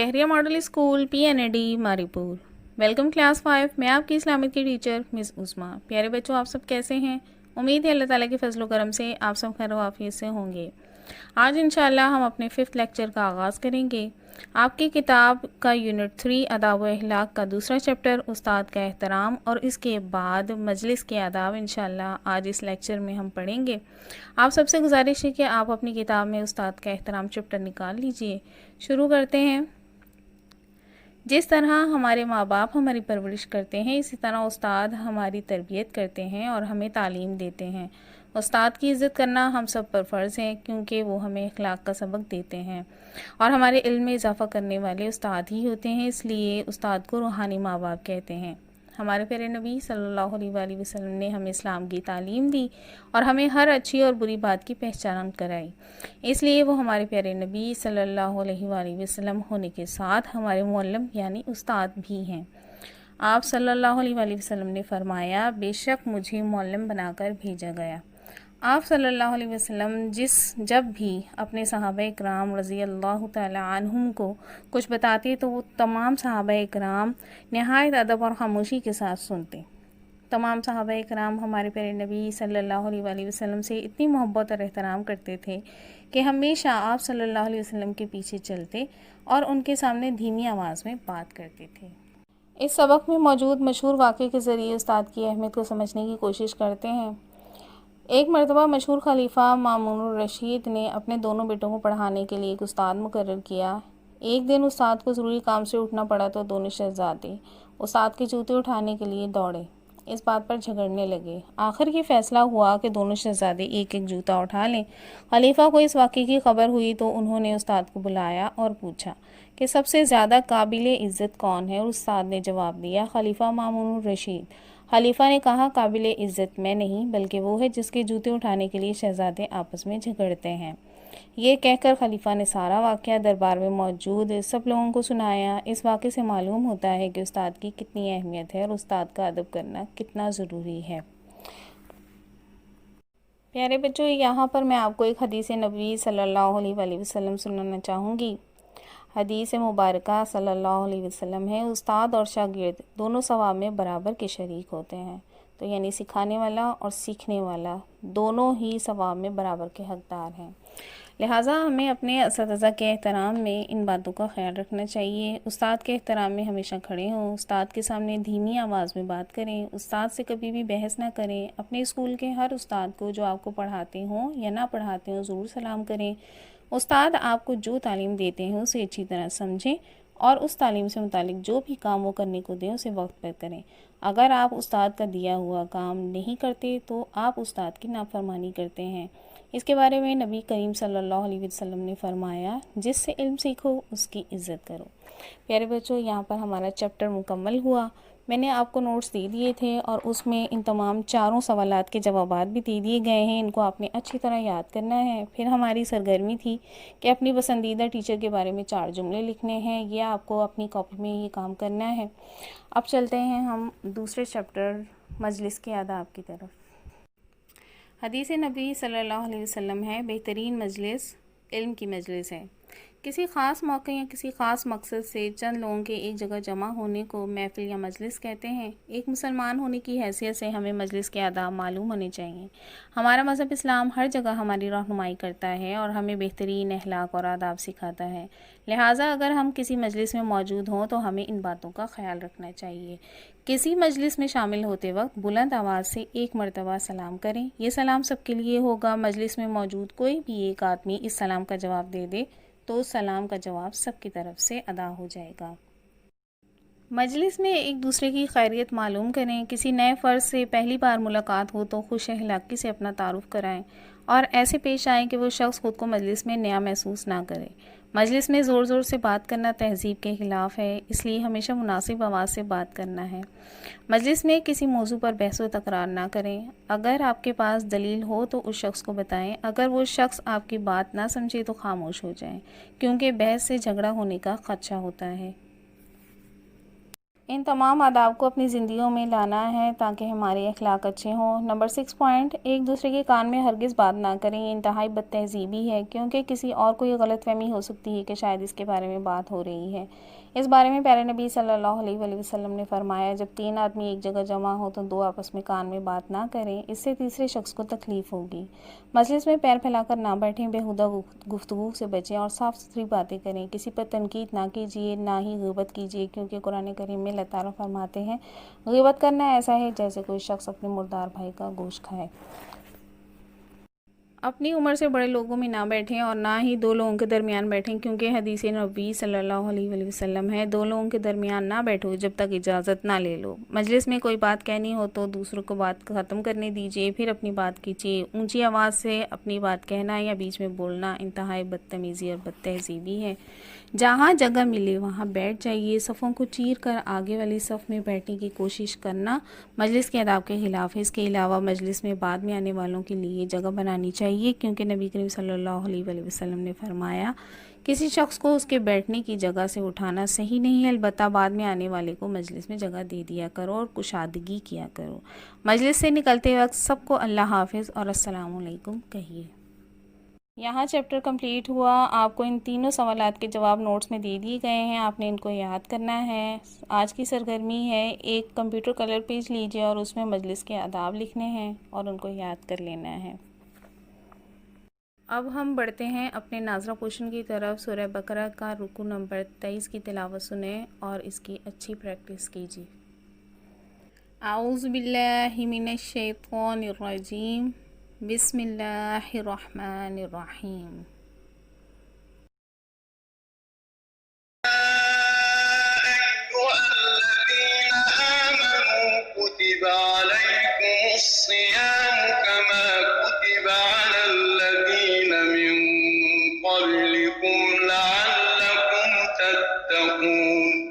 शहरिया model school PNAD Mauripur. Welcome class 5। मैं आपकी इस्लामिक की टीचर मिस उस्मा। प्यारे बच्चों, आप सब कैसे हैं? उम्मीद है अल्लाह ताला के फजल व करम से आप सब खैर आफियत से होंगे। आज इंशाअल्लाह हम अपने 5th लेक्चर का आगाज़ करेंगे। आपकी किताब का यूनिट 3 आदाब व अखलाक का दूसरा चैप्टर उस्ताद का एहतराम और इसके बाद मजलिस के आदाब इंशाअल्लाह आज इस लेक्चर में हम पढ़ेंगे। आप सबसे गुजारिश है कि आप अपनी किताब में उस्ताद का एहतराम चैप्टर निकाल लीजिए। शुरू करते हैं। जिस तरह हमारे माँ बाप हमारी परवरिश करते हैं, इसी तरह उस्ताद हमारी तरबियत करते हैं और हमें तालीम देते हैं। उस्ताद की इज़्ज़त करना हम सब पर फ़र्ज़ है, क्योंकि वो हमें अखलाक का सबक देते हैं और हमारे इल्म में इजाफ़ा करने वाले उस्ताद ही होते हैं। इसलिए उस्ताद को रूहानी माँ बाप कहते हैं। हमारे प्यारे नबी सल्लल्लाहु अलैहि वसल्लम ने हमें इस्लाम की तालीम दी और हमें हर अच्छी और बुरी बात की पहचान कराई। इसलिए वो हमारे प्यारे नबी सल्लल्लाहु अलैहि वसल्लम होने के साथ हमारे मुअल्लिम यानी उस्ताद भी हैं। आप सल्लल्लाहु अलैहि वसल्लम ने फरमाया, बेशक मुझे मुअल्लिम बनाकर भेजा गया। आप सल्लल्लाहु अलैहि वसल्लम जब भी अपने सहाबा इकराम रज़ी अल्लाह तआला अन्हुम को कुछ बताते तो वो तमाम सहाबा इकराम नहायत अदब और खामोशी के साथ सुनते। तमाम सहाबा इकराम हमारे प्यारे नबी सल्लल्लाहु अलैहि वसल्लम से इतनी मोहब्बत और एहतराम करते थे कि हमेशा आप सल्लल्लाहु अलैहि वसल्लम के पीछे चलते और उनके सामने धीमी आवाज़ में बात करते थे। इस सबक में मौजूद मशहूर वाक़े के ज़रिए उस्ताद की अहमियत को समझने की कोशिश करते हैं। एक मरतबा मशहूर खलीफा मामूनुर रशीद ने अपने दोनों बेटों को पढ़ाने के लिए एक उस्ताद मुकर्रर किया। एक दिन उस्ताद को ज़रूरी काम से उठना पड़ा तो दोनों शहज़ादे उस्ताद के जूते उठाने के लिए दौड़े। इस बात पर झगड़ने लगे। आखिर ये फ़ैसला हुआ कि दोनों शहज़ादे एक एक जूता उठा लें। खलीफा को इस वाक़े की खबर हुई तो उन्होंने उस्ताद को बुलाया और पूछा कि सबसे ज़्यादा काबिल इज़्ज़त कौन है। उस्ताद ने जवाब दिया, खलीफा मामूनुर रशीद। खलीफा ने कहा, काबिल इज़्ज़त मैं नहीं बल्कि वो है जिसके जूते उठाने के लिए शहज़ादे आपस में झगड़ते हैं। ये कहकर खलीफा ने सारा वाक़या दरबार में मौजूद सब लोगों को सुनाया। इस वाक़े से मालूम होता है कि उस्ताद की कितनी अहमियत है और उस्ताद का अदब करना कितना ज़रूरी है। प्यारे बच्चों, यहाँ पर मैं आपको एक हदीस नबी सल्लल्लाहु अलैहि वसल्लम सुनाना चाहूँगी। हदीस मुबारका सल्लल्लाहु अलैहि वसल्लम है, उस्ताद और शागिर्द दोनों सवाब में बराबर के शरीक होते हैं। तो यानी सिखाने वाला और सीखने वाला दोनों ही सवाब में बराबर के हकदार हैं। लिहाजा हमें अपने असतिज़ा के एहतराम में इन बातों का ख्याल रखना चाहिए। उस्ताद के एहतराम में हमेशा खड़े हों, उस्ताद के सामने धीमी आवाज़ में बात करें, उस्ताद से कभी भी बहस ना करें। अपने स्कूल के हर उस्ताद को जो आपको पढ़ाते हों या ना पढ़ाते हों ज़रूर सलाम करें। उस्ताद आपको जो तालीम देते हैं उसे अच्छी तरह समझें और उस तालीम से मुतालिक जो भी काम वो करने को दें उसे वक्त पर करें। अगर आप उस्ताद का दिया हुआ काम नहीं करते तो आप उस्ताद की नाफरमानी करते हैं। इसके बारे में नबी करीम सल्लल्लाहु अलैहि वसल्लम ने फरमाया, जिससे इल्म सीखो उसकी इज़्ज़त करो। प्यारे बच्चों, यहाँ पर हमारा चैप्टर मुकम्मल हुआ। मैंने आपको नोट्स दे दिए थे और उसमें इन तमाम चारों सवालात के जवाबात भी दे दिए गए हैं। इनको आपने अच्छी तरह याद करना है। फिर हमारी सरगर्मी थी कि अपनी पसंदीदा टीचर के बारे में 4 जुमले लिखने हैं। ये आपको अपनी कॉपी में ये काम करना है। अब चलते हैं हम दूसरे चैप्टर मजलिस के आदाब की तरफ। हदीस नबी सल्लल्लाहु अलैहि वसल्लम है, बेहतरीन मजलिस इल्म की मजलिस है। किसी ख़ास मौके या किसी ख़ास मकसद से चंद लोगों के एक जगह जमा होने को महफ़िल या मजलिस कहते हैं। एक मुसलमान होने की हैसियत से हमें मजलिस के आदाब मालूम होने चाहिए। हमारा मज़हब इस्लाम हर जगह हमारी रहनुमाई करता है और हमें बेहतरीन अखलाक और आदाब सिखाता है। लिहाजा अगर हम किसी मजलिस में मौजूद हों तो हमें इन बातों का ख्याल रखना चाहिए। किसी मजलिस में शामिल होते वक्त बुलंद आवाज़ से एक मरतबा सलाम करें। ये सलाम सबके लिए होगा। मजलिस में मौजूद कोई भी एक आदमी इस सलाम का जवाब दे दे तो उस सलाम का जवाब सबकी तरफ से अदा हो जाएगा। मजलिस में एक दूसरे की खैरियत मालूम करें। किसी नए फ़र्द से पहली बार मुलाकात हो तो खुश अखलाकी से अपना तारुफ़ कराएं और ऐसे पेश आएँ कि वो शख्स ख़ुद को मजलिस में नया महसूस ना करे। मजलिस में ज़ोर ज़ोर से बात करना तहज़ीब के ख़िलाफ़ है, इसलिए हमेशा मुनासिब आवाज़ से बात करना है। मजलिस में किसी मौजू पर बहस व तकरार ना करें। अगर आपके पास दलील हो तो उस शख्स को बताएं। अगर वो शख्स आपकी बात ना समझे तो खामोश हो जाएं, क्योंकि बहस से झगड़ा होने का ख़दशा होता है। ان تمام آداب کو اپنی زندگیوں میں لانا ہے تاکہ ہمارے اخلاق اچھے ہوں۔ نمبر 6 پوائنٹ، ایک دوسرے کے کان میں ہرگز بات نہ کریں، یہ انتہائی بد تہذیبی ہے کیونکہ کسی اور کو یہ غلط فہمی ہو سکتی ہے کہ شاید اس کے بارے میں بات ہو رہی ہے۔ اس بارے میں پیارے نبی صلی اللہ علیہ وآلہ وسلم نے فرمایا، جب 3 آدمی ایک جگہ جمع ہو تو 2 آپس میں کان میں بات نہ کریں، اس سے تیسرے شخص کو تکلیف ہوگی۔ مجلس میں پیر پھیلا کر نہ بیٹھیں، بیہودہ گفتگو سے بچیں اور صاف ستھری باتیں کریں۔ کسی پر تنقید نہ کیجیے، نہ ہی غیبت کیجیے کیونکہ قرآن کریم میں اللہ تعالیٰ فرماتے ہیں غیبت کرنا ایسا ہے جیسے کوئی شخص اپنے مردار بھائی کا گوشت کھائے۔ اپنی عمر سے بڑے لوگوں میں نہ بیٹھیں اور نہ ہی 2 لوگوں کے درمیان بیٹھیں کیونکہ حدیث نبوی صلی اللہ علیہ وآلہ وسلم ہے، 2 لوگوں کے درمیان نہ بیٹھو جب تک اجازت نہ لے لو۔ مجلس میں کوئی بات کہنی ہو تو دوسروں کو بات ختم کرنے دیجیے، پھر اپنی بات کیجیے۔ اونچی آواز سے اپنی بات کہنا یا بیچ میں بولنا انتہائی بدتمیزی اور بد تہذیبی ہے۔ جہاں جگہ ملے وہاں بیٹھ جائیے، صفوں کو چیر کر آگے والی صف میں بیٹھنے کی کوشش کرنا مجلس کے آداب کے خلاف ہے۔ اس کے علاوہ مجلس میں بعد میں آنے والوں کے لیے جگہ بنانی چاہیے کیونکہ نبی کریم صلی اللہ علیہ وآلہ وسلم نے فرمایا کسی شخص کو اس کے بیٹھنے کی جگہ سے اٹھانا صحیح نہیں ہے، البتہ بعد میں آنے والے کو مجلس میں جگہ دے دیا کرو اور کشادگی کیا کرو۔ مجلس سے نکلتے وقت سب کو اللہ حافظ اور السلام علیکم کہیے۔ یہاں چیپٹر کمپلیٹ ہوا۔ آپ کو ان تینوں سوالات کے جواب نوٹس میں دے دیے گئے ہیں، آپ نے ان کو یاد کرنا ہے۔ آج کی سرگرمی ہے، ایک کمپیوٹر کلر پیج لیجیے اور اس میں مجلس کے آداب لکھنے ہیں اور ان کو یاد کر لینا ہے۔ اب ہم بڑھتے ہیں اپنے ناظرہ پورشن کی طرف۔ سورہ بقرہ کا رکوع نمبر 23 کی تلاوت سنیں اور اس کی اچھی پریکٹس کیجیے۔ اعوذ باللہ من الشیطان الرجیم، بسم اللہ الرحمن الرحیم۔ كتب عليكم الصيام كما كتب على الذين من قبلكم لعلكم تتقون۔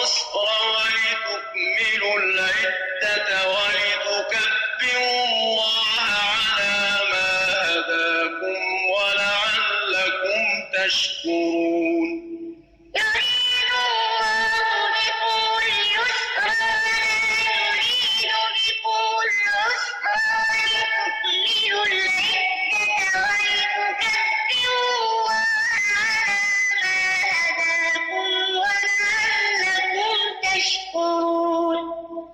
العسر ولتكملوا العدة ولتكبروا الله على ما هداكم ولعلكم تشكرون. يريد الله بكم اليسر ولا يريد بكم العسر ولتكملوا العدة ولتكبروا الله على ما هداكم ولعلكم تشكرون.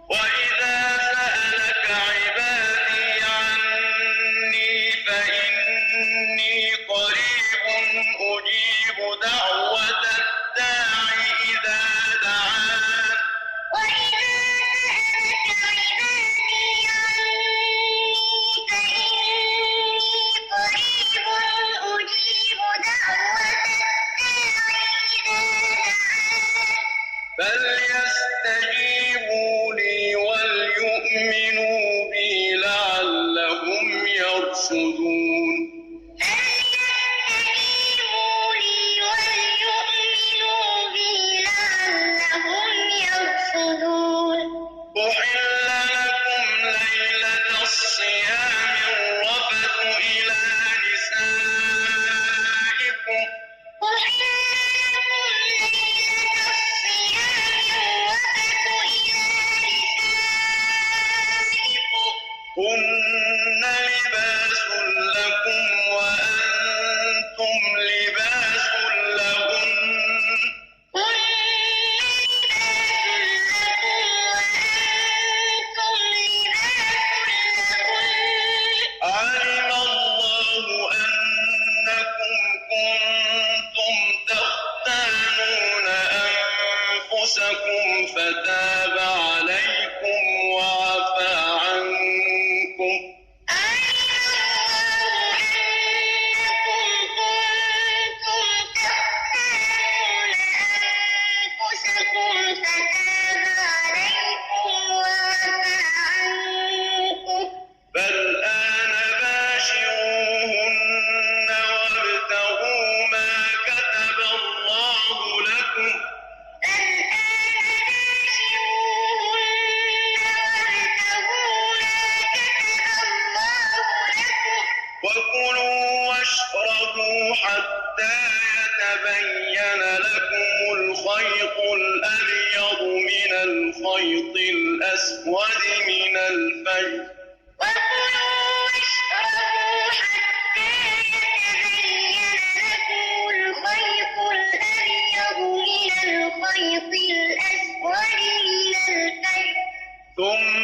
وإذا سألك عبادي عني فإني قريب أجيب دعوة الداع إذا دعان. وإذا سألك عبادي عني فإني قريب أجيب دعوة الداع إذا دعان. فليستجيبوا لي وليؤمنوا بي لعلهم يرشدون. فليستجيبوا لي وليؤمنوا بي لعلهم يرشدون. أحل لكم ليلة الصيام الرفث إلى نسائكم أحل لكم ليلة الصيام الرفث إلى نسائكم هن لباس لكم وأنتم لباس لهن. هن لباس لكم وأنتم لباس لهن. علم الله أنكم كنتم تختانون أنفسكم فتاب عليكم وعفى عنكم. علم الله أنكم كنتم تختانون أنفسكم فتاب عليكم وعفى عنكم. فالآن باشروهن وابتغوا ما كتب الله لكم. فالآن باشروهن وابتغوا ما كتب الله لكم. وكلوا واشربوا حتى يتبين لكم الخيط الأبيض من الخيط الأسود من الفجر. وكلوا واشربوا حتى يتبين لكم الخيط الأبيض من الخيط الأسود من الفجر. ثم